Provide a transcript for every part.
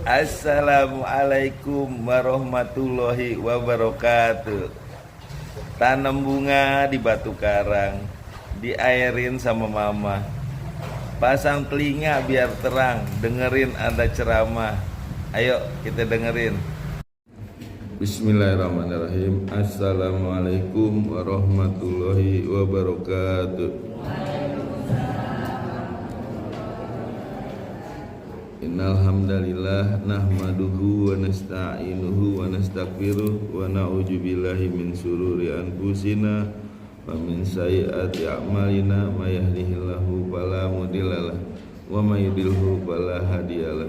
Assalamualaikum warahmatullahi wabarakatuh. Tanam bunga di batu karang, diairin sama mama. Pasang telinga biar terang, dengerin ada ceramah. Ayo kita dengerin. Bismillahirrahmanirrahim. Assalamualaikum warahmatullahi wabarakatuh. Innal hamdalillah nahmaduhu wa nasta'inuhu wa nastaghfiruh wa na'udzu billahi min shururi anfusina wa min sayyiati a'malina may yahdihillahu fala mudhillalah wa may yudhlilhu fala hadiyalah.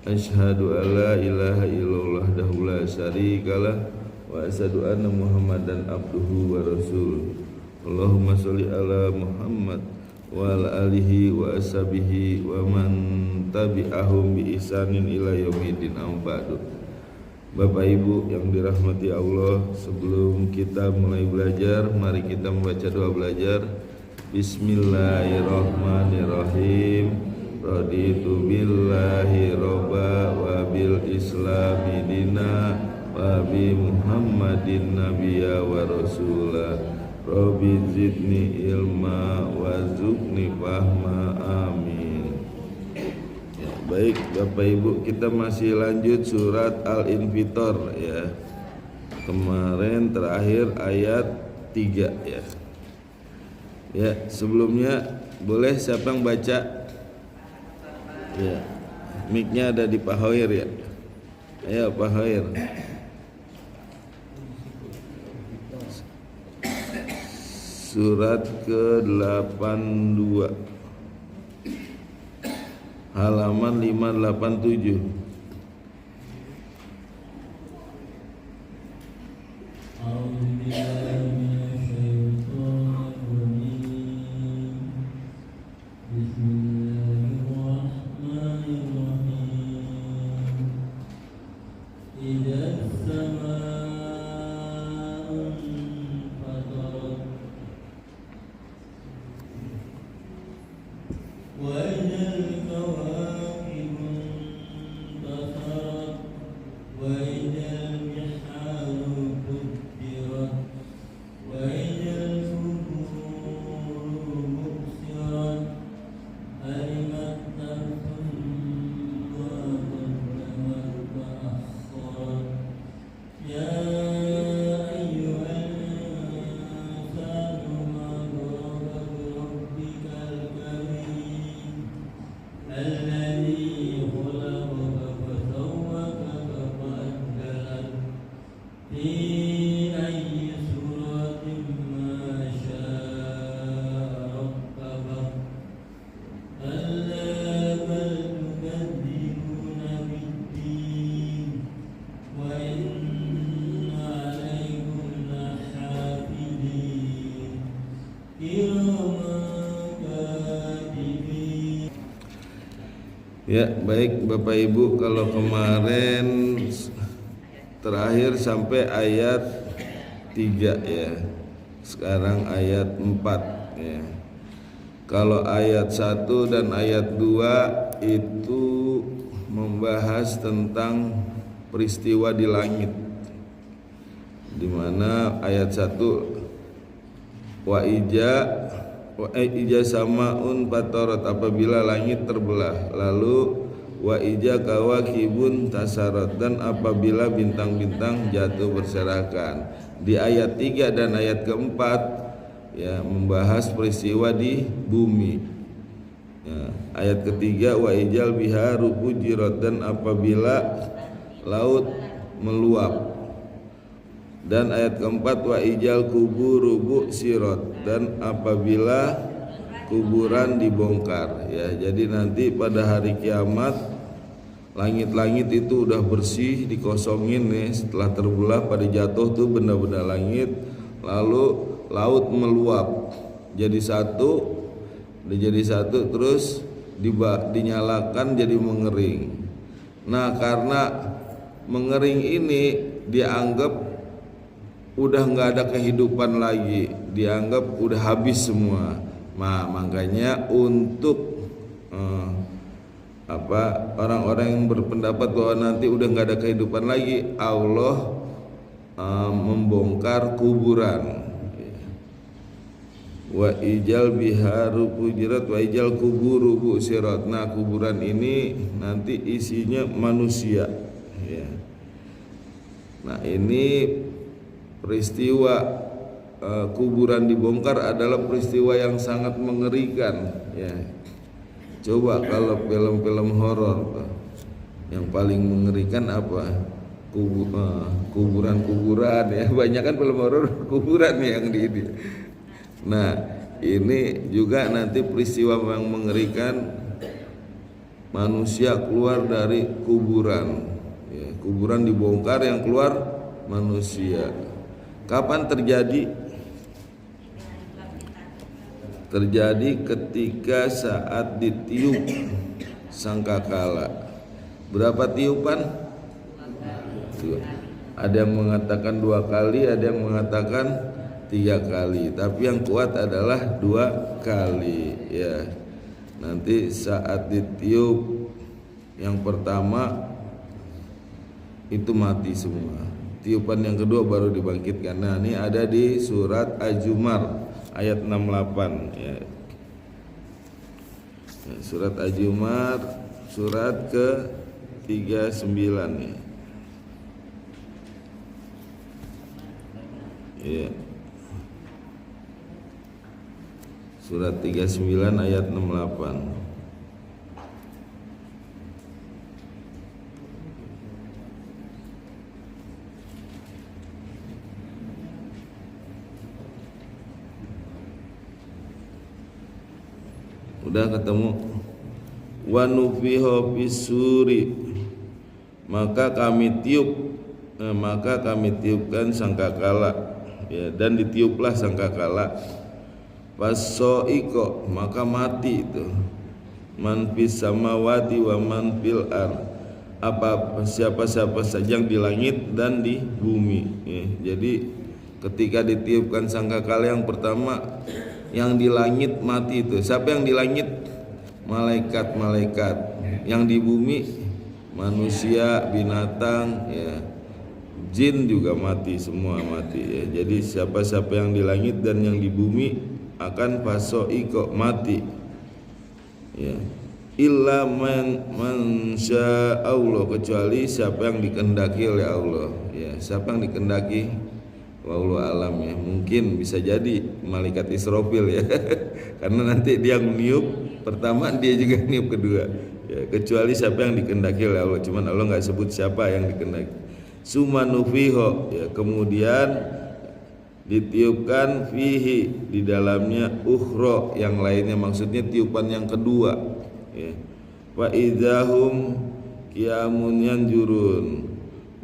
Asyhadu an la ilaha illallah wahdahu la syarikalah wa asyhadu anna Muhammadan abduhu wa rasuluh. Allahumma sholli ala Muhammad wa ala alihi wa ashabihi wa man tabi'ahum bi ihsanin ila yaumidin ambadu. Bapak Ibu yang dirahmati Allah, sebelum kita mulai belajar, mari kita membaca doa belajar. Bismillahirrahmanirrahim. Raditu billahi robba wa bil islami dina wa bi Muhammadin nabiyya wa rasulah. Rabbi zidni ilma warzuqni fahma, amin. Ya, baik Bapak Ibu, kita masih lanjut surat Al-Infitor ya. Kemarin terakhir ayat 3 ya. Ya, sebelumnya boleh siapa yang baca? Ya. Mic-nya ada di Pak Hoir ya. Ayo Pak Hoir. Surat ke-82 halaman 587. Ya, baik Bapak Ibu, kalau kemarin terakhir sampai ayat 3 ya. Sekarang ayat 4 ya. Kalau ayat 1 dan ayat 2 itu membahas tentang peristiwa di langit. Di mana ayat 1 wa ija samaun fatarat, apabila langit terbelah, lalu wa ija kawakibun tasarat, dan apabila bintang-bintang jatuh berserakan. Di ayat 3 dan ayat keempat ya membahas peristiwa di bumi ya. Ayat ketiga wa ijal biharu fujirat, dan apabila laut meluap. Dan ayat keempat wa ijal kuburu bu'sirat, dan apabila kuburan dibongkar ya. Jadi nanti pada hari kiamat langit-langit itu udah bersih, dikosongin nih setelah terbelah pada jatuh tuh benda-benda langit, lalu laut meluap jadi satu, terus dinyalakan jadi mengering. Nah, karena mengering ini dianggap udah nggak ada kehidupan lagi, dianggap udah habis semua. Nah, makanya untuk orang-orang yang berpendapat bahwa nanti udah nggak ada kehidupan lagi, Allah membongkar kuburan. Wa ijal biharu fujirat wa ijal kuburu busirat. Nah, kuburan ini nanti isinya manusia ya. Nah, ini peristiwa kuburan dibongkar adalah peristiwa yang sangat mengerikan ya. Coba kalau film-film horor yang paling mengerikan apa? Kuburan-kuburan ya. Banyak kan film horor kuburan yang di ini. Nah, ini juga nanti peristiwa yang mengerikan, manusia keluar dari kuburan ya, kuburan dibongkar, yang keluar manusia. Kapan terjadi? Terjadi ketika saat ditiup sangkakala. Berapa tiupan? Ada yang mengatakan 2 kali, ada yang mengatakan 3 kali, tapi yang kuat adalah 2 kali ya. Nanti saat ditiup yang pertama itu mati semua, tiupan yang kedua baru dibangkitkan. Nah, ini ada di surat Az-Zumar ayat 68 ya. Surat Az-Zumar surat ke-39 ya. Ya. Surat 39 ayat 68. Udah ketemu? Wa nufiha fisuri, maka kami tiupkan sangkakala ya, dan ditiuplah sangkakala. Fasoiko, maka mati itu man fis samawati wa man fil ard, siapa saja yang di langit dan di bumi ya. Jadi ketika ditiupkan sangkakala yang pertama, yang di langit mati itu. Siapa yang di langit? Malaikat-malaikat. Yang di bumi manusia, binatang ya, jin juga mati, semua mati ya. Jadi siapa-siapa yang di langit dan yang di bumi akan fasoiko, mati ya. Illa man sya Allah, kecuali siapa yang dikehendaki oleh Allah ya. Siapa yang dikehendaki, wallahu alam ya. Mungkin bisa jadi malaikat Israfil ya. Karena nanti dia meniup pertama, dia juga niup kedua ya. Kecuali siapa yang dikehendaki oleh Allah, cuman Allah nggak sebut siapa yang dikehendaki. Sumanufiho ya, kemudian ditiupkan fihi, di dalamnya, ukhro, yang lainnya, maksudnya tiupan yang kedua ya. Wa idzahum qiyamun yanjurun,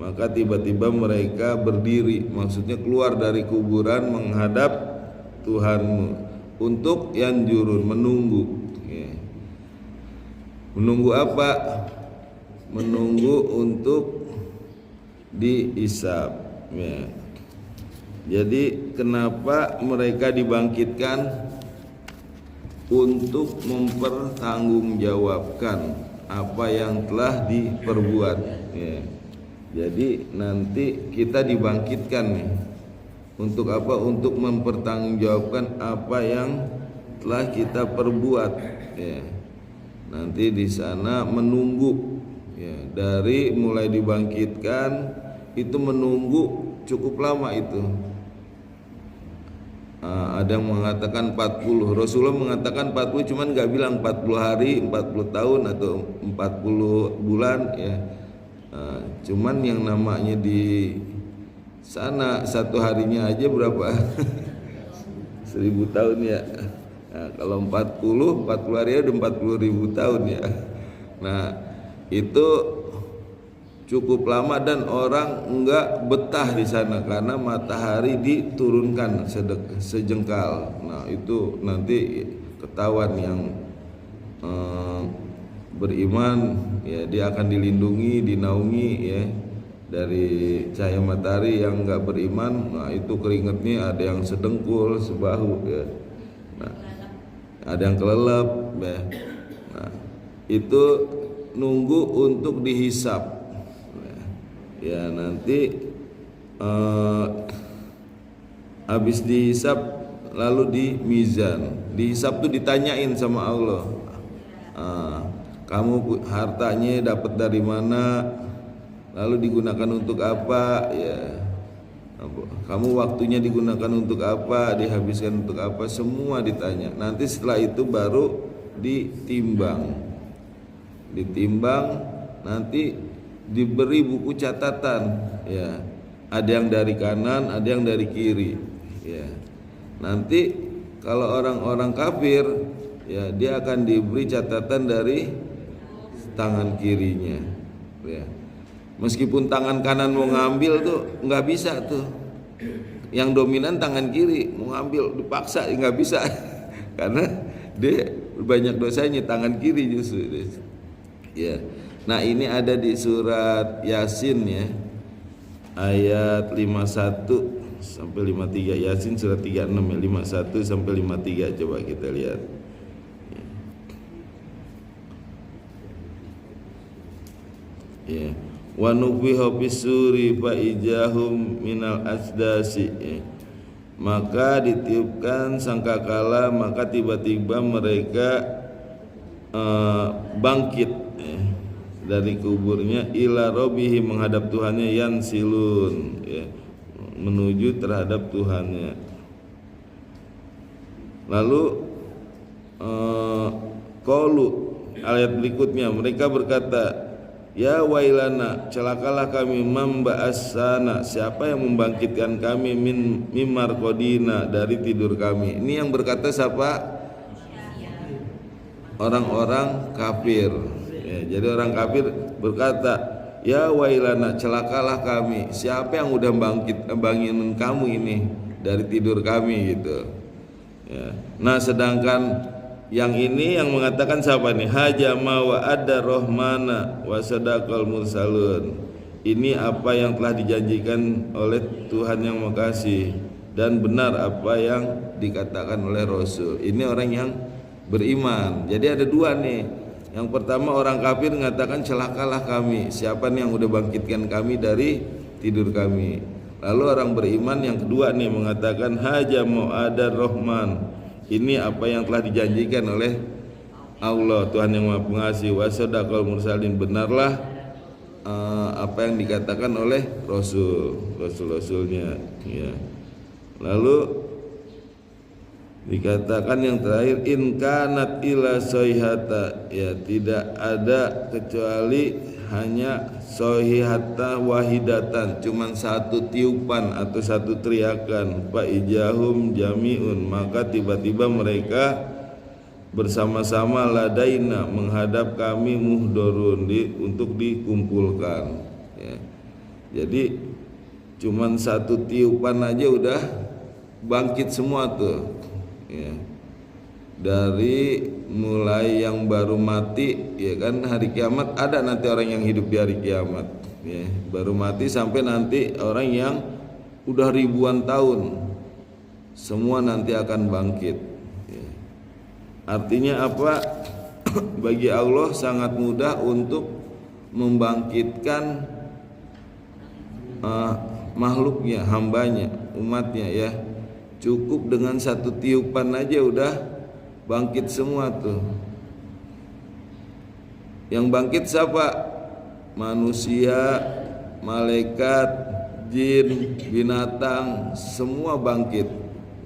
maka tiba-tiba mereka berdiri, maksudnya keluar dari kuburan menghadap Tuhanmu. Untuk yanjurun, menunggu ya. Menunggu apa? Menunggu untuk dihisab ya. Jadi kenapa mereka dibangkitkan? Untuk mempertanggungjawabkan apa yang telah diperbuat ya. Jadi nanti kita dibangkitkan nih. Untuk apa? Untuk mempertanggungjawabkan apa yang telah kita perbuat ya. Nanti di sana menunggu ya. Dari mulai dibangkitkan itu menunggu cukup lama itu. Ada yang mengatakan 40, Rasulullah mengatakan 40, cuman gak bilang 40 hari, 40 tahun atau 40 bulan ya. Cuman yang namanya di sana satu harinya aja berapa? 1000 tahun ya. Nah, kalau 40 hari udah 40.000 tahun ya. Nah, itu cukup lama dan orang enggak betah di sana karena matahari diturunkan sejengkal. Nah, itu nanti ketahuan yang beriman ya, dia akan dilindungi, dinaungi ya dari cahaya matahari. Yang enggak beriman, nah itu keringatnya ada yang sedengkul, sebahu ya. Nah, ada yang kelelep ya. Nah, itu nunggu untuk dihisap. Ya nanti habis dihisap lalu di mizan. Dihisap tuh ditanyain sama Allah. Kamu hartanya dapat dari mana? Lalu digunakan untuk apa? Ya. Kamu waktunya digunakan untuk apa? Dihabiskan untuk apa? Semua ditanya. Nanti setelah itu baru ditimbang. Ditimbang, nanti diberi buku catatan. Ya. Ada yang dari kanan, ada yang dari kiri. Ya. Nanti kalau orang-orang kafir, ya dia akan diberi catatan dari tangan kirinya. Ya. Meskipun tangan kanan mau ngambil tuh nggak bisa tuh. Yang dominan tangan kiri, mau ngambil dipaksa nggak bisa karena dia banyak dosanya tangan kiri justru. Ya. Nah ini ada di surat Yasin ya, ayat 51 sampai 53. Yasin surat 36 ya, 51 sampai 53, coba kita lihat. Ya. Wa nufiha fisuri fa ijahum minal asdasi. Ya. Maka ditiupkan sangkakala, maka tiba-tiba mereka bangkit ya, dari kuburnya ila robbihi, menghadap Tuhannya, yansilun ya, menuju terhadap Tuhannya. Lalu qalu, ayat berikutnya, mereka berkata, ya wailana, celakalah kami, mamba'asana, siapa yang membangkitkan kami, mimar kodina, dari tidur kami. Ini yang berkata siapa? Orang-orang kafir ya, jadi orang kafir berkata, ya wailana, celakalah kami, siapa yang udah bangunin kamu ini dari tidur kami gitu ya. Nah sedangkan yang ini yang mengatakan siapa nih? Hajama wa adda rohmana wa sadaqal mursalun. Ini apa yang telah dijanjikan oleh Tuhan yang Makasih, dan benar apa yang dikatakan oleh Rasul. Ini orang yang beriman. Jadi ada dua nih. Yang pertama orang kafir mengatakan celakalah kami, siapa nih yang udah bangkitkan kami dari tidur kami. Lalu orang beriman yang kedua nih mengatakan hajama adda rohman. Ini apa yang telah dijanjikan oleh Allah, Tuhan yang Maha Pengasih, wa sadaqal mursalin, benarlah apa yang dikatakan oleh Rasul-Rasulnya ya. Lalu dikatakan yang terakhir, in kanat ila soihata, ya tidak ada kecuali hanya soihata wahidatan, cuman satu tiupan atau satu teriakan, fa ijahum jami'un, maka tiba-tiba mereka bersama-sama ladaina, menghadap kami, muhdorun, untuk dikumpulkan ya. Jadi cuman satu tiupan aja udah bangkit semua tuh ya. Dari mulai yang baru mati ya kan, hari kiamat ada nanti orang yang hidup di hari kiamat ya, baru mati sampai nanti orang yang udah ribuan tahun, semua nanti akan bangkit ya. Artinya apa? Bagi Allah sangat mudah untuk membangkitkan makhluknya, hambanya, umatnya ya. Cukup dengan satu tiupan aja udah bangkit semua tuh. Yang bangkit siapa? Manusia, malaikat, jin, binatang, semua bangkit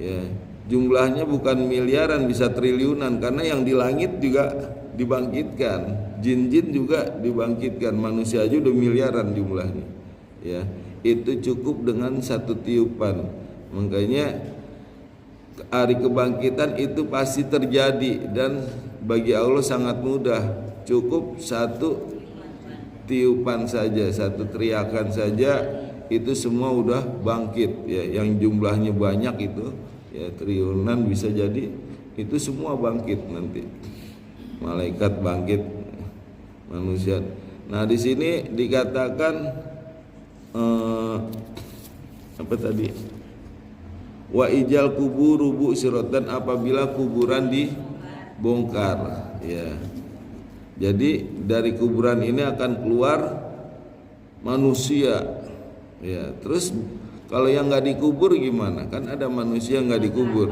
ya. Jumlahnya bukan miliaran, bisa triliunan, karena yang di langit juga dibangkitkan, jin-jin juga dibangkitkan, manusia aja udah miliaran jumlahnya ya. Itu cukup dengan satu tiupan. Makanya hari kebangkitan itu pasti terjadi, dan bagi Allah sangat mudah. Cukup satu tiupan saja, satu teriakan saja, itu semua udah bangkit ya. Yang jumlahnya banyak itu ya, triliunan bisa jadi, itu semua bangkit nanti. Malaikat bangkit, manusia. Nah di sini dikatakan apa tadi? Wa ijal kuburu bu'sirat, dan apabila kuburan dibongkar ya. Jadi dari kuburan ini akan keluar manusia. Ya, terus kalau yang nggak dikubur gimana? Kan ada manusia yang nggak dikubur.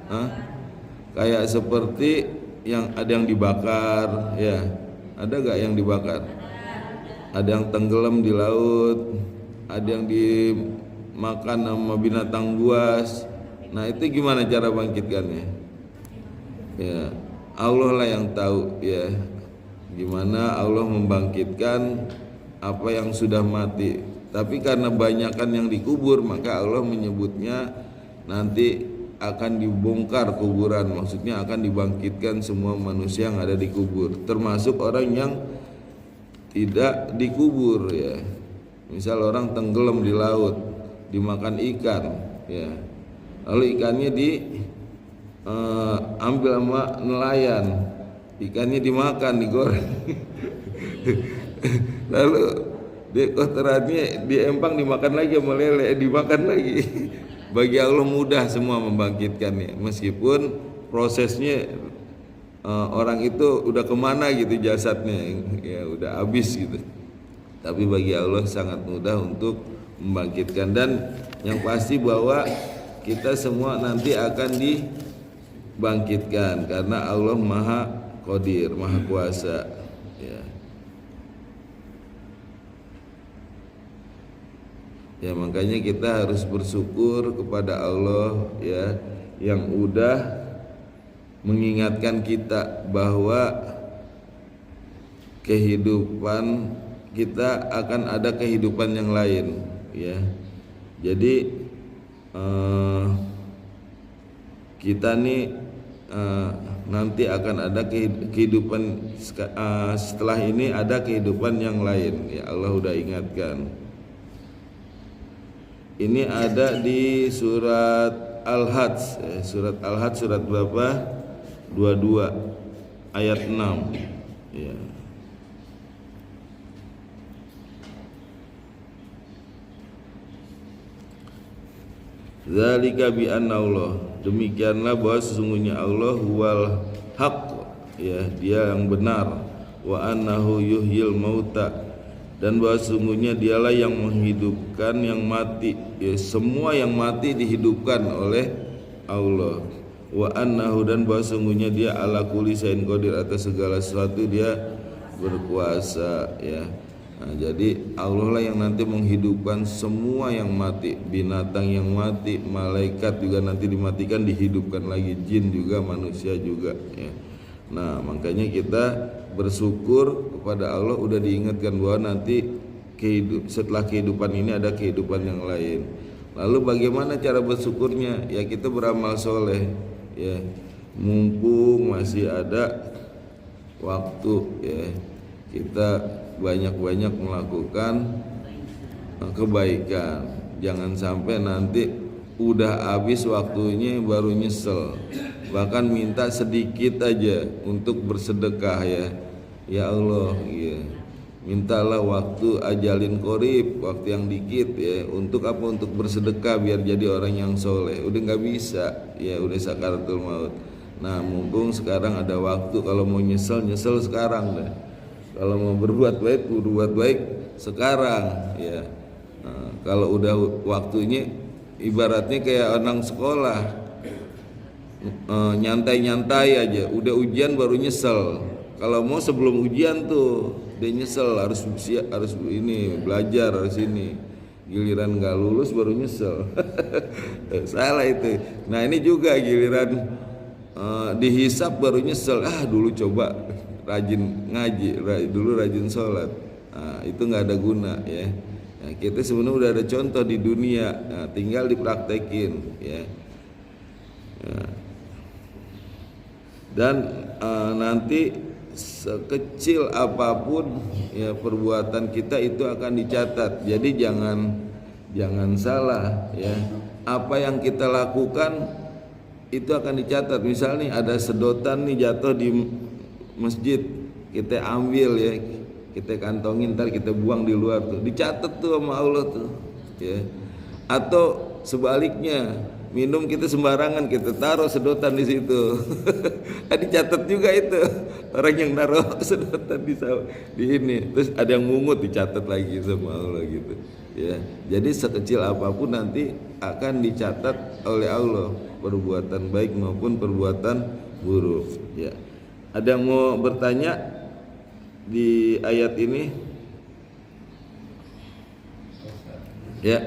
Hah? Kayak seperti yang ada yang dibakar, ya. Ada nggak yang dibakar? Ada yang tenggelam di laut, ada yang dimakan sama binatang buas. Nah itu gimana cara bangkitkannya? Ya, Allah lah yang tahu ya. Gimana Allah membangkitkan apa yang sudah mati. Tapi karena banyakan yang dikubur, maka Allah menyebutnya nanti akan dibongkar kuburan. Maksudnya akan dibangkitkan semua manusia yang ada di kubur, termasuk orang yang tidak dikubur ya. Misal orang tenggelam di laut, dimakan ikan ya. Lalu ikannya ambil sama nelayan, ikannya dimakan, digoreng. Lalu kotorannya diempang dimakan lagi sama lele, dimakan lagi. Bagi Allah mudah semua membangkitkannya, meskipun prosesnya orang itu udah kemana gitu jasadnya, ya udah habis gitu. Tapi bagi Allah sangat mudah untuk membangkitkan, dan yang pasti bahwa kita semua nanti akan dibangkitkan karena Allah Maha Qadir, Maha Kuasa ya. Ya makanya kita harus bersyukur kepada Allah ya, yang udah mengingatkan kita bahwa kehidupan kita akan ada kehidupan yang lain ya. Jadi kita nih nanti akan ada kehidupan setelah ini, ada kehidupan yang lain ya. Allah udah ingatkan. Ini ada di surat Al-Hajj, surat Al-Hajj surat berapa? 22 ayat 6 ya. Zalika bi anna Allah, demikianlah bahwa sesungguhnya Allah huwal haq ya, dia yang benar, wa annahu yuhyil mauta, dan bahwa sesungguhnya dialah yang menghidupkan yang mati ya, semua yang mati dihidupkan oleh Allah. Wa annahu, dan bahwa sesungguhnya dia ala kulli syai'in qadir, atas segala sesuatu dia berkuasa ya. Nah, jadi Allah lah yang nanti menghidupkan semua yang mati, binatang yang mati, malaikat juga nanti dimatikan, dihidupkan lagi, jin juga, manusia juga ya. Nah makanya kita bersyukur kepada Allah udah diingatkan bahwa nanti setelah kehidupan ini ada kehidupan yang lain. Lalu bagaimana cara bersyukurnya? Ya kita beramal soleh ya, mumpung masih ada waktu ya, kita banyak-banyak melakukan kebaikan. Jangan sampai nanti udah habis waktunya baru nyesel. Bahkan minta sedikit aja untuk bersedekah ya. Ya Allah ya, mintalah waktu ajalin qorib, waktu yang dikit ya. Untuk apa? Untuk bersedekah biar jadi orang yang soleh. Udah nggak bisa ya, udah sakaratul maut. Nah mumpung sekarang ada waktu, kalau mau nyesel sekarang deh. Kalau mau berbuat baik sekarang ya. Nah, kalau udah waktunya, ibaratnya kayak orang sekolah, nyantai-nyantai aja, udah ujian baru nyesel. Kalau mau sebelum ujian tuh dia nyesel, harus ini belajar, harus ini. Giliran nggak lulus baru nyesel. Salah itu. Nah ini juga giliran dihisap baru nyesel. Dulu coba rajin ngaji, dulu rajin sholat. Nah, itu nggak ada guna ya. Nah, kita sebenarnya udah ada contoh di dunia, nah, tinggal dipraktekin ya. Nah, dan nanti sekecil apapun ya perbuatan kita itu akan dicatat. Jadi jangan salah ya. Apa yang kita lakukan itu akan dicatat. Misalnya ada sedotan nih jatuh di masjid, kita ambil ya, kita kantongin, ntar kita buang di luar tuh, dicatat tuh sama Allah tuh ya. Atau sebaliknya, minum kita sembarangan, kita taruh sedotan di situ. Dicatat juga itu. orang yang naruh sedotan di ini, terus ada yang mungut dicatat lagi sama Allah gitu. Ya, jadi sekecil apapun nanti akan dicatat oleh Allah, perbuatan baik maupun perbuatan buruk. Ya, ada yang mau bertanya di ayat ini? Ya.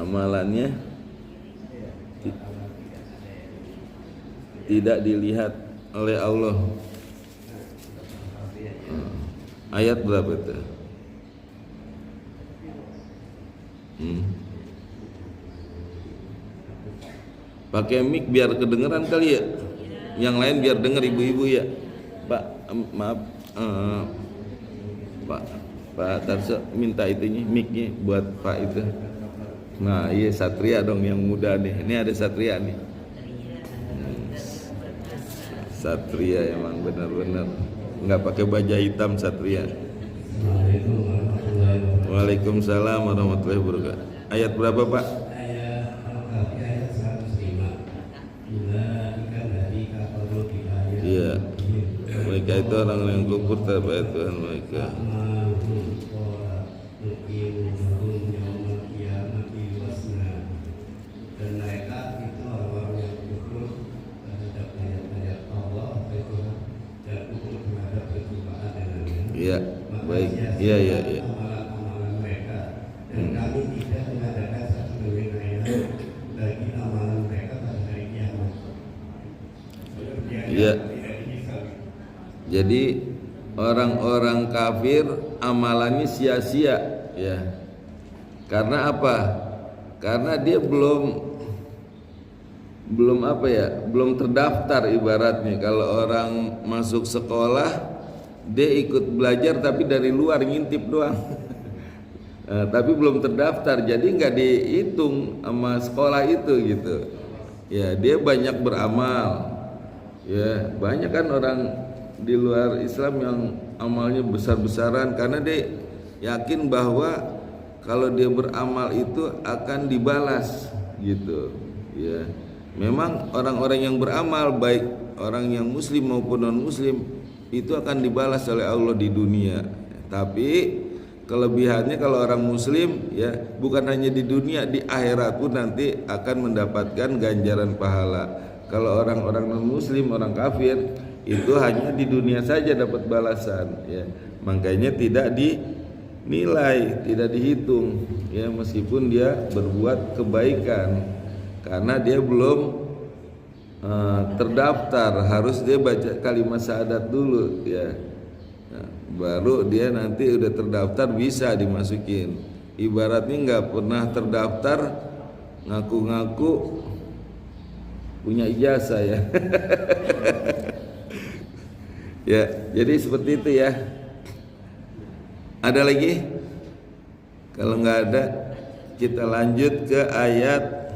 Amalannya tidak dilihat oleh Allah. Ayat berapa itu? Pakai mic biar kedengeran kali ya. Yang lain biar denger ibu-ibu ya. Pak, maaf, Pak Tarso minta itunya mic-nya buat Pak itu. Nah, iya Satria dong yang muda nih. Ini ada Satria nih. Satria emang benar-benar nggak pakai baju hitam Satria. Waalaikumsalam warahmatullahi wabarakatuh. Ayat berapa Pak? Ayat 105. Iya. Mereka itu orang yang kufur terhadap Tuhan mereka. Dan mereka itu orang yang kufur terhadap ayat-ayat Allah dan kufur terhadap perjumpaan dengannya. Iya, baik. Iya. Amalan mereka dan kami tidak mengadakan satu penilaian bagi amalan mereka pada hari kiamat. Iya. Jadi orang-orang kafir amalannya sia-sia, ya. Karena apa? Karena dia belum terdaftar ibaratnya. Kalau orang masuk sekolah dia ikut belajar tapi dari luar ngintip doang. Tapi belum terdaftar, jadi nggak dihitung sama sekolah itu gitu. Ya, dia banyak beramal. Ya, banyak kan orang di luar Islam yang amalnya besar-besaran karena dia yakin bahwa kalau dia beramal itu akan dibalas gitu. Ya, memang orang-orang yang beramal baik orang yang muslim maupun non muslim itu akan dibalas oleh Allah di dunia. Tapi kelebihannya kalau orang muslim ya bukan hanya di dunia, di akhirat pun nanti akan mendapatkan ganjaran pahala. Kalau orang-orang non muslim, orang kafir itu hanya di dunia saja dapat balasan ya. Makanya tidak dinilai, tidak dihitung ya meskipun dia berbuat kebaikan karena dia belum terdaftar, harus dia baca kalimat syahadat dulu ya. Nah, baru dia nanti udah terdaftar bisa dimasukin. Ibaratnya nggak pernah terdaftar ngaku-ngaku punya ijazah ya. Ya, jadi seperti itu ya. Ada lagi? Kalau nggak ada, kita lanjut ke ayat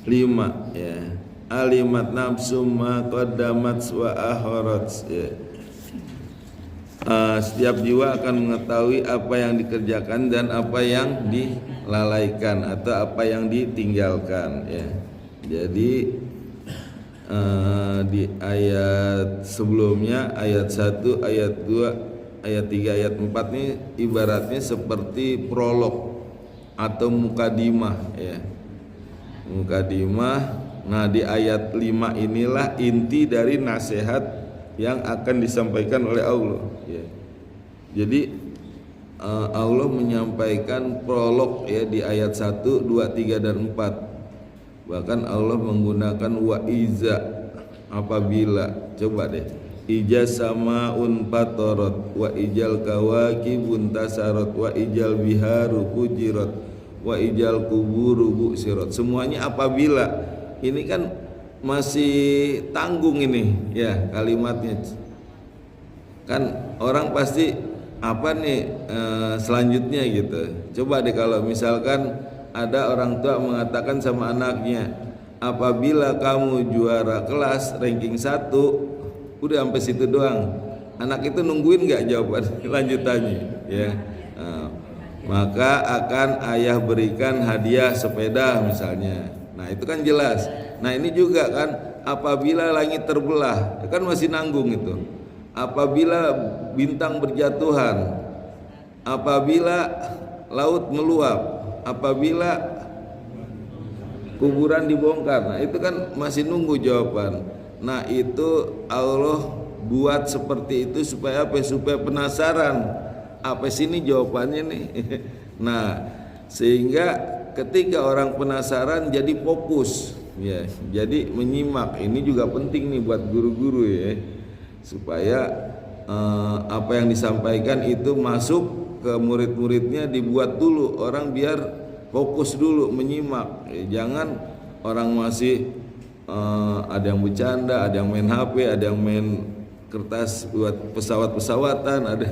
5 ya. Alimat nafsum ma qaddamat wa akharat ya. Setiap jiwa akan mengetahui apa yang dikerjakan dan apa yang dilalaikan atau apa yang ditinggalkan ya. Jadi di ayat sebelumnya ayat 1, ayat 2, ayat 3, ayat 4 ini ibaratnya seperti prolog atau mukadimah ya. Mukadimah. Nah, di ayat 5 inilah inti dari nasihat yang akan disampaikan oleh Allah ya. Jadi Allah menyampaikan prolog ya di ayat 1, 2, 3 dan 4. Bahkan Allah menggunakan wa iza apabila, coba deh, ija samaun fatarat wa ijal kawakibun tasarat wa ijal biharu fujirat wa ijal kuburu busirat. Semuanya apabila. Ini kan masih tanggung ini ya kalimatnya. Kan orang pasti apa nih selanjutnya gitu. Coba deh kalau misalkan ada orang tua mengatakan sama anaknya, apabila kamu juara kelas ranking 1, udah sampai situ doang. Anak itu nungguin nggak jawaban lanjutannya, ya. Nah, maka akan ayah berikan hadiah sepeda misalnya. Nah itu kan jelas. Nah ini juga kan, apabila langit terbelah, kan masih nanggung itu. Apabila bintang berjatuhan, apabila laut meluap, apabila kuburan dibongkar. Nah itu kan masih nunggu jawaban. Nah itu Allah buat seperti itu supaya apa? Supaya penasaran, apa sih ini jawabannya nih. Nah sehingga ketika orang penasaran jadi fokus, ya, jadi menyimak. Ini juga penting nih buat guru-guru, ya, supaya apa yang disampaikan itu masuk ke murid-muridnya, dibuat dulu orang biar fokus dulu menyimak. Jangan orang masih ada yang bercanda, ada yang main HP, ada yang main kertas buat pesawat-pesawatan, ada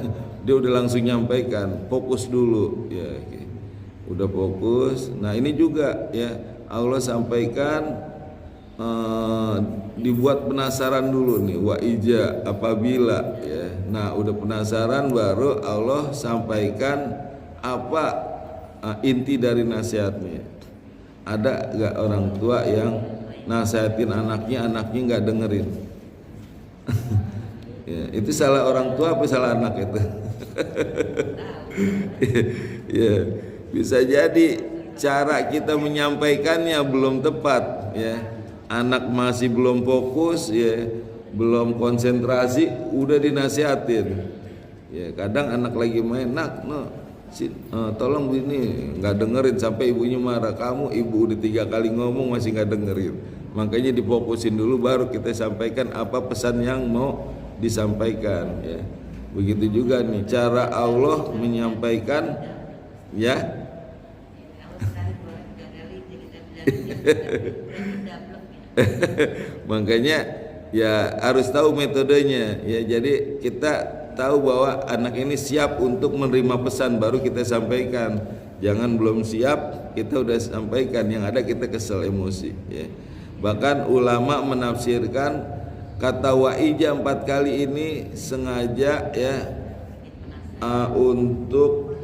dia udah langsung nyampaikan. Fokus dulu, ya, udah fokus. Nah ini juga, ya, Allah sampaikan dibuat penasaran dulu nih, wa ija, apabila, ya. Nah udah penasaran baru Allah sampaikan apa inti dari nasihatnya. Ada gak orang tua yang nasihatin anaknya nggak dengerin? Ya, itu salah orang tua apa salah anak itu? Ya, bisa jadi cara kita menyampaikannya belum tepat, ya. Anak masih belum fokus, ya, belum konsentrasi, udah dinasihatin. Ya, kadang anak lagi main, nak, no, tolong ini, nggak dengerin sampai ibunya marah. Kamu ibu udah 3 kali ngomong masih nggak dengerin. Makanya difokusin dulu baru kita sampaikan apa pesan yang mau disampaikan, ya. Begitu juga nih cara Allah menyampaikan, ya. Makanya ya harus tahu metodenya, ya. Jadi kita tahu bahwa anak ini siap untuk menerima pesan baru kita sampaikan. Jangan belum siap kita udah sampaikan, yang ada kita kesel, emosi, ya. Bahkan ulama menafsirkan kata wa'ija 4 kali ini sengaja, ya, untuk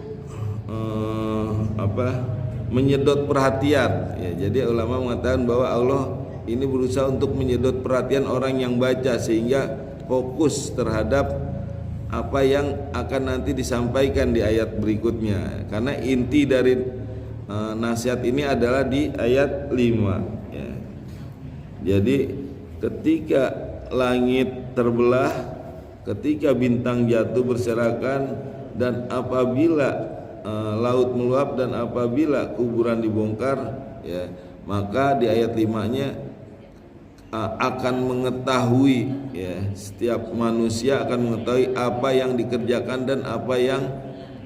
menyedot perhatian, ya. Jadi ulama mengatakan bahwa Allah ini berusaha untuk menyedot perhatian orang yang baca sehingga fokus terhadap apa yang akan nanti disampaikan di ayat berikutnya. Karena inti dari nasihat ini adalah di ayat 5, ya. Jadi ketika langit terbelah, ketika bintang jatuh berserakan, dan apabila laut meluap, dan apabila kuburan dibongkar, ya, maka di ayat 5-nya akan mengetahui, ya, setiap manusia akan mengetahui apa yang dikerjakan dan apa yang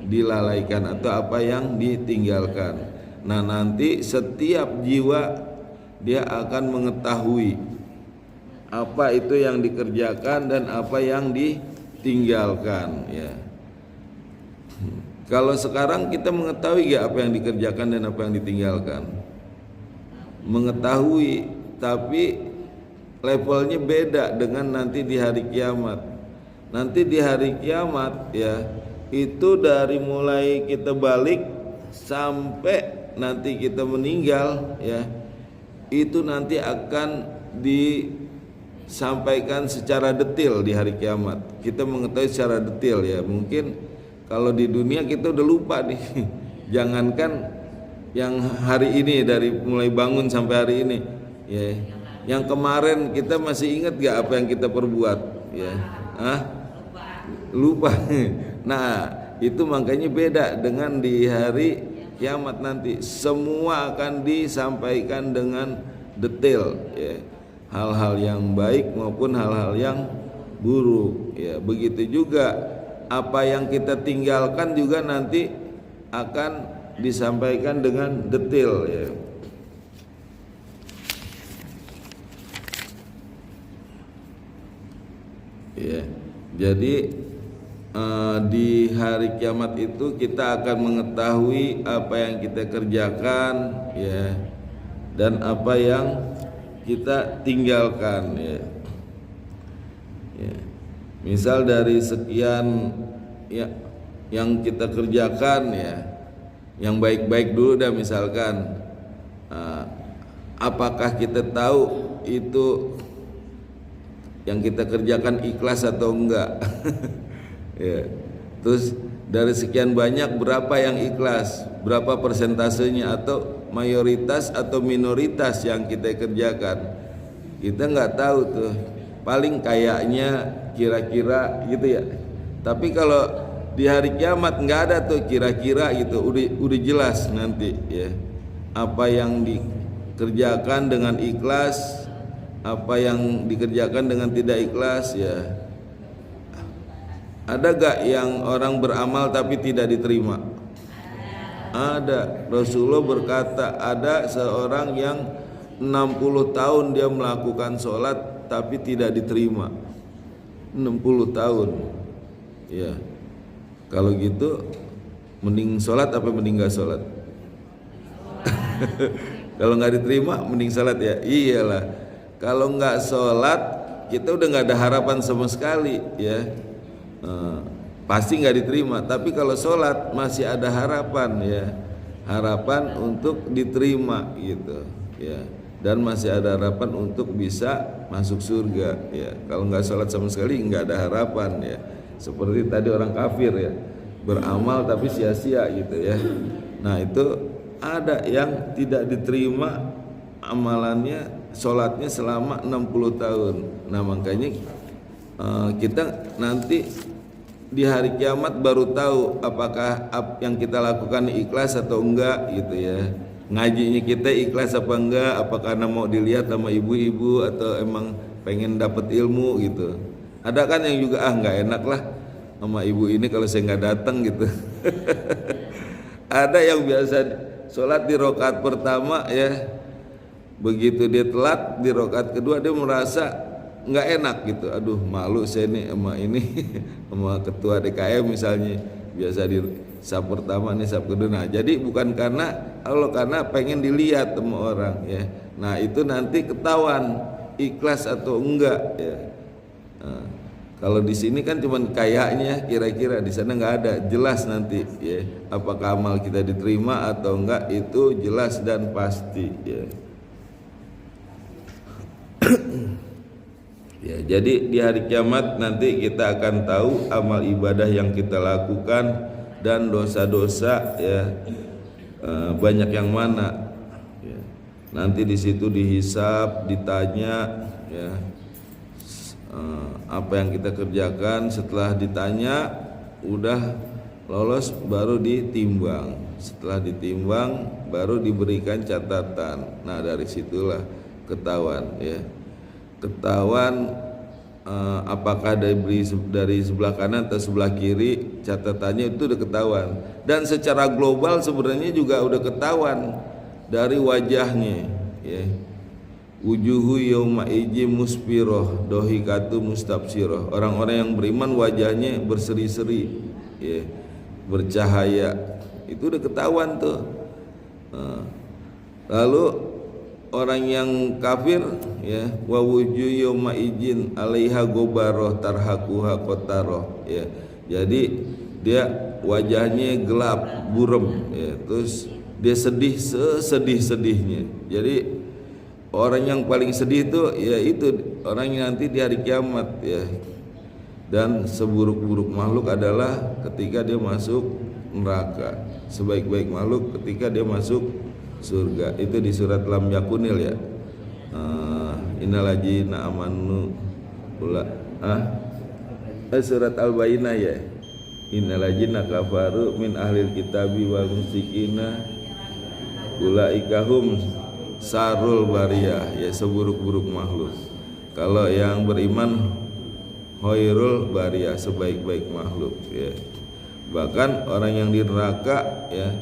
dilalaikan atau apa yang ditinggalkan. Nah nanti setiap jiwa dia akan mengetahui apa itu yang dikerjakan dan apa yang ditinggalkan, ya. Kalau sekarang kita mengetahui gak apa yang dikerjakan dan apa yang ditinggalkan? Mengetahui, tapi levelnya beda dengan nanti di hari kiamat. Nanti di hari kiamat, ya, itu dari mulai kita balik sampai nanti kita meninggal, ya, itu nanti akan disampaikan secara detail di hari kiamat. Kita mengetahui secara detail, ya. Mungkin kalau di dunia kita udah lupa nih. Jangankan yang hari ini, dari mulai bangun sampai hari ini, ya. Yang kemarin kita masih ingat gak apa yang kita perbuat, ya? Lupa. Nah itu makanya beda dengan di hari kiamat nanti. Semua akan disampaikan dengan detail, ya. Hal-hal yang baik maupun hal-hal yang buruk, ya. Begitu juga apa yang kita tinggalkan juga nanti akan disampaikan dengan detail, ya. Ya, jadi di hari kiamat itu kita akan mengetahui apa yang kita kerjakan, ya, dan apa yang kita tinggalkan, ya. Ya. Misal dari sekian ya yang kita kerjakan ya, yang baik-baik dulu dah misalkan, apakah kita tahu itu yang kita kerjakan ikhlas atau enggak? Ya. Terus dari sekian banyak berapa yang ikhlas, berapa persentasenya, atau mayoritas atau minoritas yang kita kerjakan, kita nggak tahu tuh. Paling kayaknya kira-kira gitu ya. Tapi kalau di hari kiamat nggak ada tuh kira-kira gitu, udah jelas nanti ya apa yang dikerjakan dengan ikhlas, apa yang dikerjakan dengan tidak ikhlas ya. Ada gak yang orang beramal tapi tidak diterima? Ada. Rasulullah berkata ada seorang yang 60 tahun dia melakukan sholat tapi tidak diterima. 60 tahun. Ya. Kalau gitu mending sholat apa mending gak sholat? Kalau nggak diterima mending sholat ya. Iyalah. Kalau nggak sholat kita udah nggak ada harapan sama sekali ya. Pasti nggak diterima. Tapi kalau sholat masih ada harapan ya, harapan untuk diterima gitu ya, dan masih ada harapan untuk bisa masuk surga ya. Kalau nggak sholat sama sekali nggak ada harapan ya. Seperti tadi orang kafir ya, beramal tapi sia-sia gitu ya. Nah itu ada yang tidak diterima amalannya, sholatnya selama 60 tahun. Nah makanya kita nanti di hari kiamat baru tahu apakah yang kita lakukan ikhlas atau enggak gitu ya. Ngajinya kita ikhlas apa enggak, apakah karena mau dilihat sama ibu-ibu atau emang pengen dapat ilmu gitu. Ada kan yang juga nggak enak lah sama ibu ini kalau saya nggak datang gitu. Ada yang biasa sholat di rokaat pertama ya, begitu dia telat di rokaat kedua dia merasa nggak enak gitu. Aduh malu saya nih sama ini sama ketua DKM misalnya, biasa di sab pertama nih sab kedua. Nah jadi bukan karena Allah, karena pengen dilihat sama orang ya. Nah itu nanti ketahuan ikhlas atau enggak ya. Nah, kalau di sini kan cuman kayaknya kira-kira, di sana nggak ada, jelas nanti ya apakah amal kita diterima atau enggak, itu jelas dan pasti ya. Ya, jadi di hari kiamat nanti kita akan tahu amal ibadah yang kita lakukan dan dosa-dosa ya, banyak yang mana ya. Nanti di situ dihisab, ditanya ya, apa yang kita kerjakan. Setelah ditanya udah lolos baru ditimbang, setelah ditimbang baru diberikan catatan. Nah dari situlah ketahuan ya, ketahuan apakah dari sebelah kanan atau sebelah kiri catatannya, itu udah ketahuan. Dan secara global sebenarnya juga udah ketahuan dari wajahnya ya. Wujuhu yauma ijim musfiroh dohikatu mustabsiroh. Orang-orang yang beriman wajahnya berseri-seri ya, bercahaya, itu udah ketahuan tuh. Lalu orang yang kafir ya, wa wujuh yauma ijin alaiha gobaroh tarhaquha qataroh ya. Jadi dia wajahnya gelap buram ya, terus dia sedih sesedih-sedihnya. Jadi orang yang paling sedih itu ya itu orang yang nanti di hari kiamat ya. Dan seburuk-buruk makhluk adalah ketika dia masuk neraka, sebaik-baik makhluk ketika dia masuk surga. Itu di surat Lam Yakunil ya. Innaladzina amanu surat Al-Bayyinah ya. Innaladzina kafaru min ahlil kitabi wal musyikina ulaikahum sarul bariyah ya, seburuk-buruk makhluk. Kalau yang beriman khairul bariyah, sebaik-baik makhluk ya. Bahkan orang yang di neraka ya,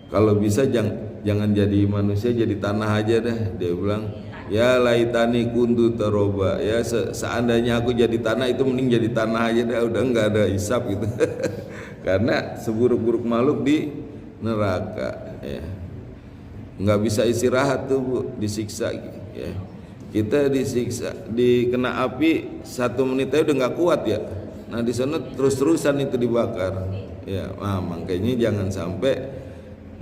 kalau bisa jangan jadi manusia, jadi tanah aja dah. Dia bilang ya laitani kuntu taroba ya, seandainya aku jadi tanah itu mending jadi tanah aja dah, udah nggak ada hisab gitu. Karena seburuk-buruk makhluk di neraka ya, nggak bisa istirahat tuh Bu, disiksa ya. Kita disiksa, dikena api 1 menit aja udah nggak kuat ya. Nah di sana terus-terusan itu dibakar. Ya, nah, makanya jangan sampai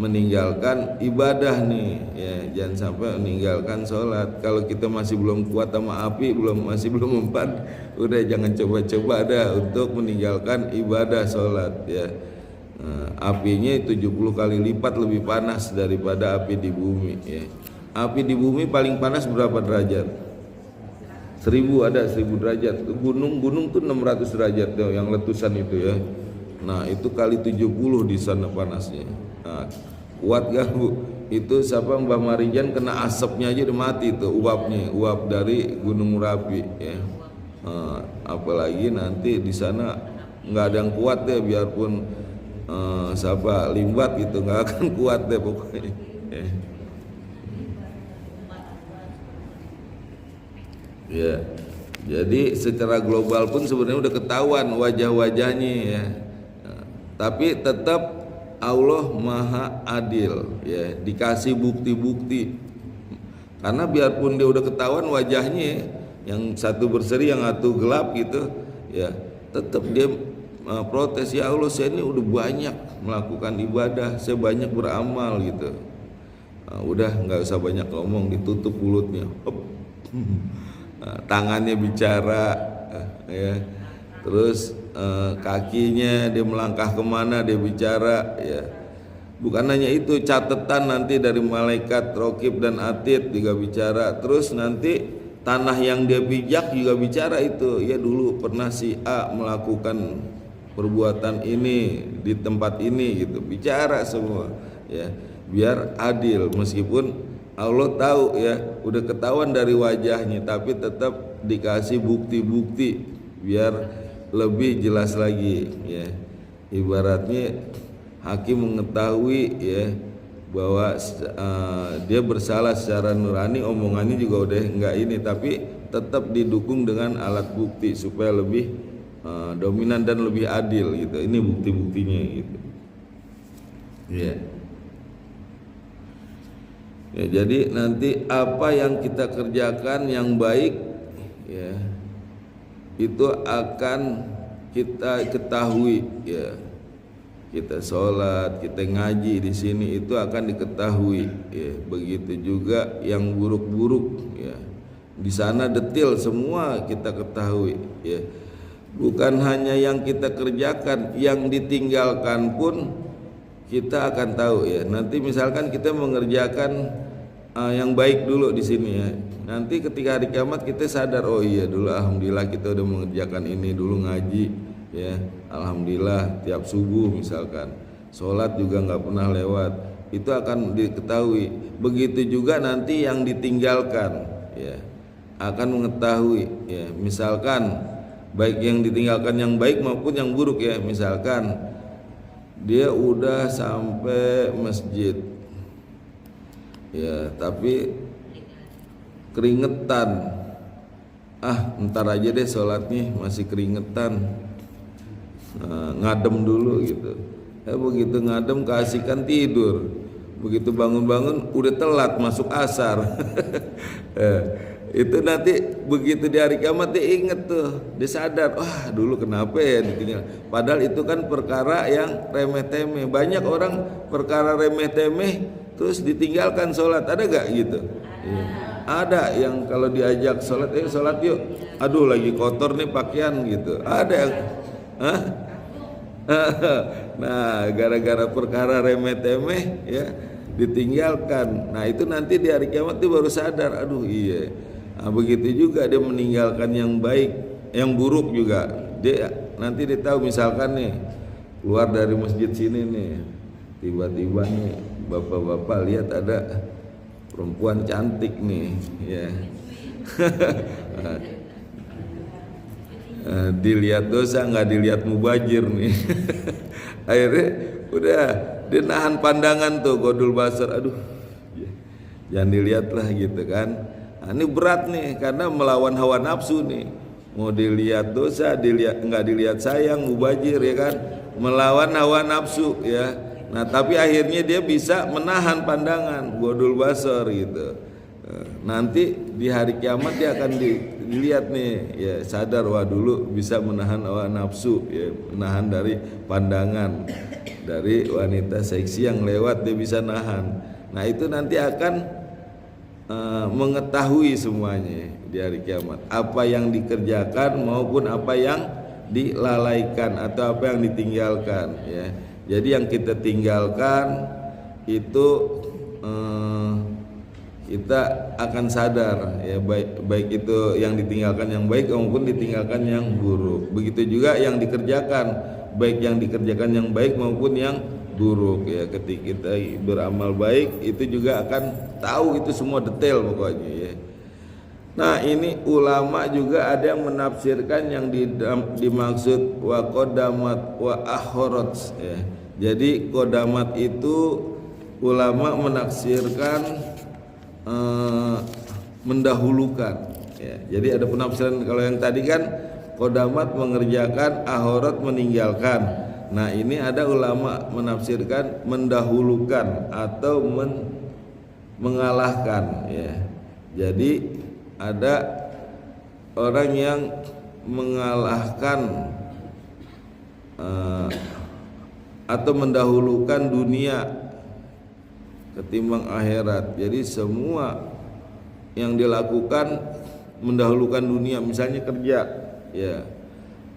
meninggalkan ibadah nih. Ya, jangan sampai meninggalkan sholat. Kalau kita masih belum kuat sama api, masih belum mempan, udah jangan coba-coba dah untuk meninggalkan ibadah sholat. Ya, nah, apinya 70 kali lipat lebih panas daripada api di bumi. Ya. Api di bumi paling panas berapa derajat? 1000, ada 1000 derajat. Gunung tuh 600 derajat tuh yang letusan itu ya. Nah itu kali 70 di sana panasnya. Nah, kuat gak Bu? Itu siapa Mbah Marijan kena asapnya aja udah mati tuh, uap dari Gunung Merapi ya. Nah, apalagi nanti di sana nggak ada yang kuat ya, biarpun siapa Limbat gitu nggak akan kuat deh pokoknya. Ya. Ya, jadi secara global pun sebenarnya udah ketahuan wajah-wajahnya ya. Nah, tapi tetap Allah Maha Adil ya, dikasih bukti-bukti. Karena biarpun dia udah ketahuan wajahnya, yang satu berseri, yang satu gelap gitu, ya tetap dia protes, ya Allah saya ini udah banyak melakukan ibadah, saya banyak beramal gitu. Nah, udah nggak usah banyak ngomong, ditutup mulutnya. Tangannya bicara ya, terus kakinya dia melangkah kemana dia bicara ya. Bukan hanya itu, catatan nanti dari malaikat Raqib dan Atid juga bicara. Terus nanti tanah yang dia pijak juga bicara itu, ya dulu pernah si A melakukan perbuatan ini di tempat ini gitu, bicara semua ya, biar adil. Meskipun Allah tahu ya, udah ketahuan dari wajahnya, tapi tetap dikasih bukti-bukti biar lebih jelas lagi ya. Ibaratnya hakim mengetahui ya bahwa dia bersalah secara nurani, omongannya juga udah enggak ini, tapi tetap didukung dengan alat bukti supaya lebih dominan dan lebih adil gitu. Ini bukti-buktinya gitu. Ya. Ya, jadi nanti apa yang kita kerjakan yang baik ya, itu akan kita ketahui ya. Kita sholat, kita ngaji di sini itu akan diketahui ya. Begitu juga yang buruk-buruk ya, di sana detail semua kita ketahui ya. Bukan hanya yang kita kerjakan, yang ditinggalkan pun kita akan tahu ya. Nanti misalkan kita mengerjakan yang baik dulu di sini ya. Nanti ketika hari kiamat kita sadar, oh iya dulu alhamdulillah kita udah mengerjakan ini dulu, ngaji ya. Alhamdulillah tiap subuh misalkan. Sholat juga nggak pernah lewat. Itu akan diketahui. Begitu juga nanti yang ditinggalkan ya, akan mengetahui ya. Misalkan baik yang ditinggalkan yang baik maupun yang buruk ya. Misalkan dia udah sampai masjid ya, tapi keringetan, ntar aja deh sholatnya, masih keringetan, ngadem dulu gitu. Begitu ngadem keasikan tidur, begitu bangun-bangun udah telat masuk asar. Itu nanti begitu di hari kiamat dia inget tuh, dia sadar, wah dulu kenapa ya ditinggal. Padahal itu kan perkara yang remeh-temeh. Banyak orang perkara remeh-temeh terus ditinggalkan sholat, ada gak gitu? Ya. Ada yang kalau diajak sholat, sholat yuk, aduh lagi kotor nih pakaian gitu. Ada yang nah gara-gara perkara remeh-temeh ya ditinggalkan. Nah itu nanti di hari kiamat dia baru sadar, aduh iya. Nah, begitu juga dia meninggalkan yang baik, yang buruk juga. Dia nanti dia tahu, misalkan nih keluar dari masjid sini nih, tiba-tiba nih bapak-bapak lihat ada perempuan cantik nih, ya. Dilihat dosa nggak dilihat mubajir nih. Akhirnya udah dia nahan pandangan tuh, godul basar, aduh, jangan dilihat lah gitu kan. Nah, ini berat nih karena melawan hawa nafsu nih. Mau dilihat dosa, nggak dilihat sayang, mubajir ya kan, melawan hawa nafsu ya. Nah tapi akhirnya dia bisa menahan pandangan, godul basar gitu. Nanti di hari kiamat dia akan dilihat nih, ya sadar wah dulu bisa menahan hawa nafsu, ya menahan dari pandangan dari wanita seksi yang lewat dia bisa nahan. Nah itu nanti akan mengetahui semuanya di hari kiamat, apa yang dikerjakan maupun apa yang dilalaikan atau apa yang ditinggalkan, ya. Jadi yang kita tinggalkan itu kita akan sadar, ya, baik itu yang ditinggalkan yang baik maupun ditinggalkan yang buruk. Begitu juga yang dikerjakan, baik yang dikerjakan yang baik maupun yang buruk, ya. Ketika kita beramal baik itu juga akan tahu itu semua detail pokoknya, ya. Nah ini ulama juga ada yang menafsirkan yang dimaksud wa qodamat wa akhorat, ya. Jadi qodamat itu ulama menafsirkan mendahulukan, ya. Jadi ada penafsiran, kalau yang tadi kan qodamat mengerjakan, akhorat meninggalkan. Nah ini ada ulama menafsirkan mendahulukan atau mengalahkan, ya. Jadi ada orang yang mengalahkan atau mendahulukan dunia ketimbang akhirat. Jadi semua yang dilakukan mendahulukan dunia. Misalnya kerja, ya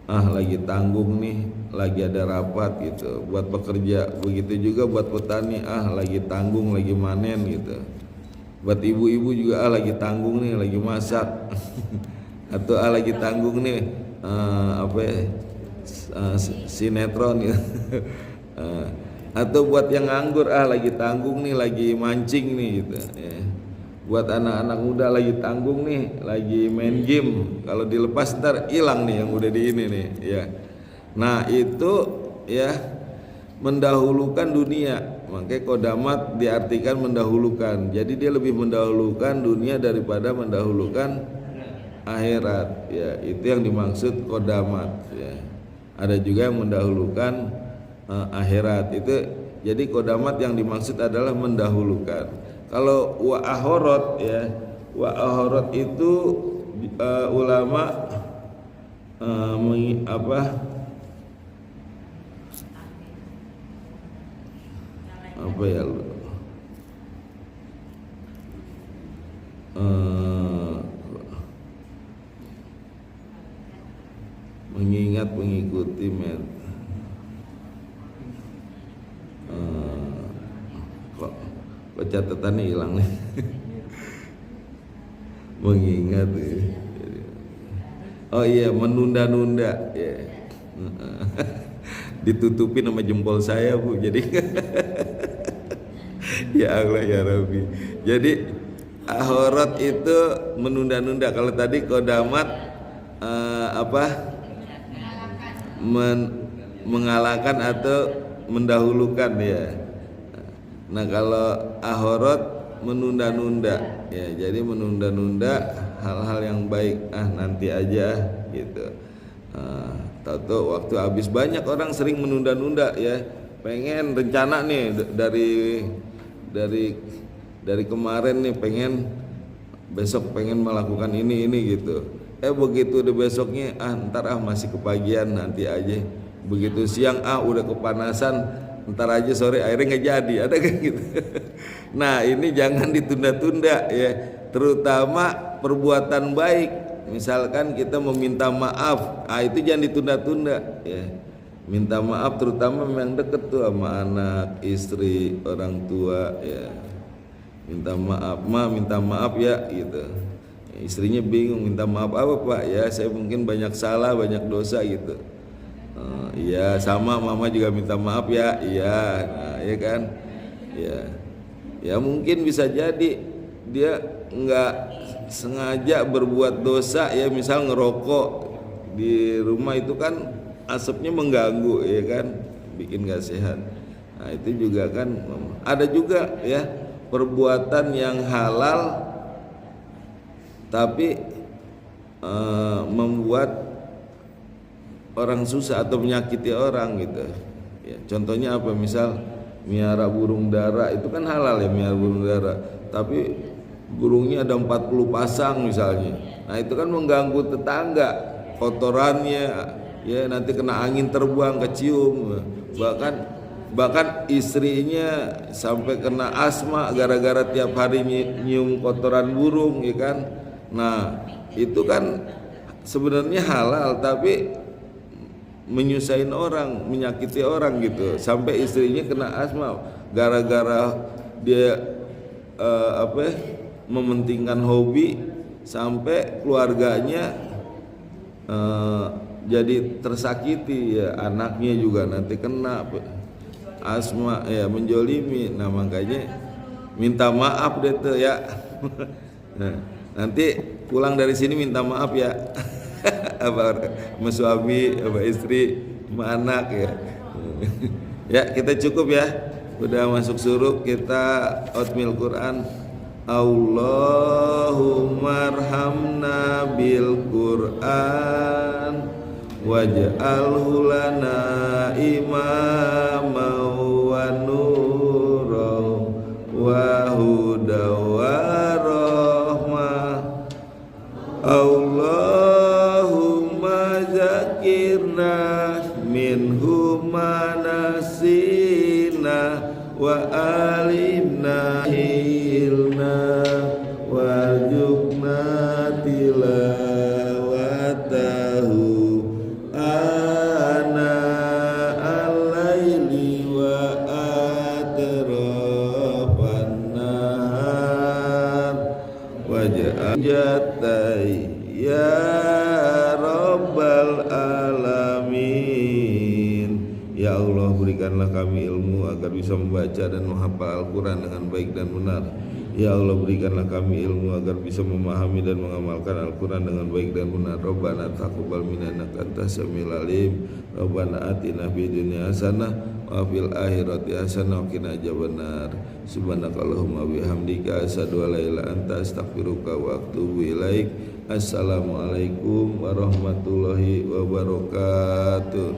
lagi tanggung nih, lagi ada rapat gitu buat pekerja. Begitu juga buat petani, lagi tanggung, lagi manen gitu. Buat ibu-ibu juga lagi tanggung nih, lagi masak. Atau lagi tanggung nih sinetron gitu. Atau buat yang nganggur, lagi tanggung nih, lagi mancing nih gitu, ya. Buat anak-anak muda lagi tanggung nih, lagi main game. Kalau dilepas ntar hilang nih yang udah di ini nih, ya. Nah itu, ya, mendahulukan dunia. Makanya qodamat diartikan mendahulukan. Jadi dia lebih mendahulukan dunia daripada mendahulukan akhirat, ya. Itu yang dimaksud qodamat, ya. Ada juga yang mendahulukan akhirat. Itu jadi qodamat yang dimaksud adalah mendahulukan. Kalau wa akhorat, ya, wa akhorat itu ulama apa ya mengingat, mengikuti, kok catatannya hilang nih. Mengingat, oh iya, menunda-nunda, ya. Ditutupin sama jempol saya, Bu, jadi ya Allah ya Rabbi. Jadi akhorat itu menunda-nunda. Kalau tadi qodamat mengalahkan atau mendahulukan, ya. Nah kalau akhorat menunda-nunda, ya. Jadi menunda-nunda hal-hal yang baik, nanti aja gitu. Tahu waktu habis. Banyak orang sering menunda-nunda, ya. Pengen rencana nih dari kemarin nih, pengen besok pengen melakukan ini gitu. Begitu udah besoknya, ntar masih kepagian, nanti aja. Begitu siang, udah kepanasan, ntar aja sore, akhirnya nggak jadi. Ada kan gitu. Nah ini jangan ditunda-tunda, ya. Terutama perbuatan baik. Misalkan kita meminta maaf, itu jangan ditunda-tunda, ya. Minta maaf terutama memang deket tuh sama anak, istri, orang tua, ya. Minta maaf, minta maaf ya gitu. Istrinya bingung, minta maaf apa Pak? Ya saya mungkin banyak salah, banyak dosa gitu. Iya, sama mama juga minta maaf ya. Iya, nah, ya kan? Ya mungkin bisa jadi dia nggak sengaja berbuat dosa, ya, misal ngerokok di rumah itu kan asapnya mengganggu, ya kan, bikin gak sehat. Nah itu juga kan ada juga, ya, perbuatan yang halal tapi membuat orang susah atau menyakiti orang gitu, ya. Contohnya apa? Misal miara burung dara, itu kan halal, ya, miara burung dara, tapi burungnya ada 40 pasang misalnya. Nah itu kan mengganggu tetangga, kotorannya ya, nanti kena angin terbuang, kecium, bahkan istrinya sampai kena asma gara-gara tiap hari nyium kotoran burung ya kan. Nah itu kan sebenarnya halal tapi menyusahin orang, menyakiti orang gitu, sampai istrinya kena asma gara-gara dia mementingkan hobi, sampai keluarganya jadi tersakiti ya, anaknya juga nanti kena asma ya, menjolimi. Nah makanya minta maaf deh tuh ya. Nah, nanti pulang dari sini minta maaf ya. Apa sama suami, sama istri, sama anak ya. Ya kita cukup ya, udah masuk suruh, kita outmil Quran. Allahumma arhamna bil Quran waj'alhu lana imama wa nura wa huda wa rahmah. Allahumma zakirna minhu ma nasina wa alimna hilna warjukna tilawatahu ana al-laili wa atrafan nahar waj'al jatai ya rabbal alamin. Ya Allah, berikanlah kami ilmu agar bisa membaca dan menghafal Al-Quran dengan baik dan benar. Ya Allah, berikanlah kami ilmu agar bisa memahami dan mengamalkan Al-Quran dengan baik dan benar. Rabbana taqabbal minna innaka antas samiul alim. Rabbana atina fid dunya hasanah wa fil akhirati hasanah wa qina adzabannar. Subhanakallahumma bihamdika asyhadu an la ilaha illa anta astaghfiruka wa atubu ilaik. Assalamualaikum warahmatullahi wabarakatuh.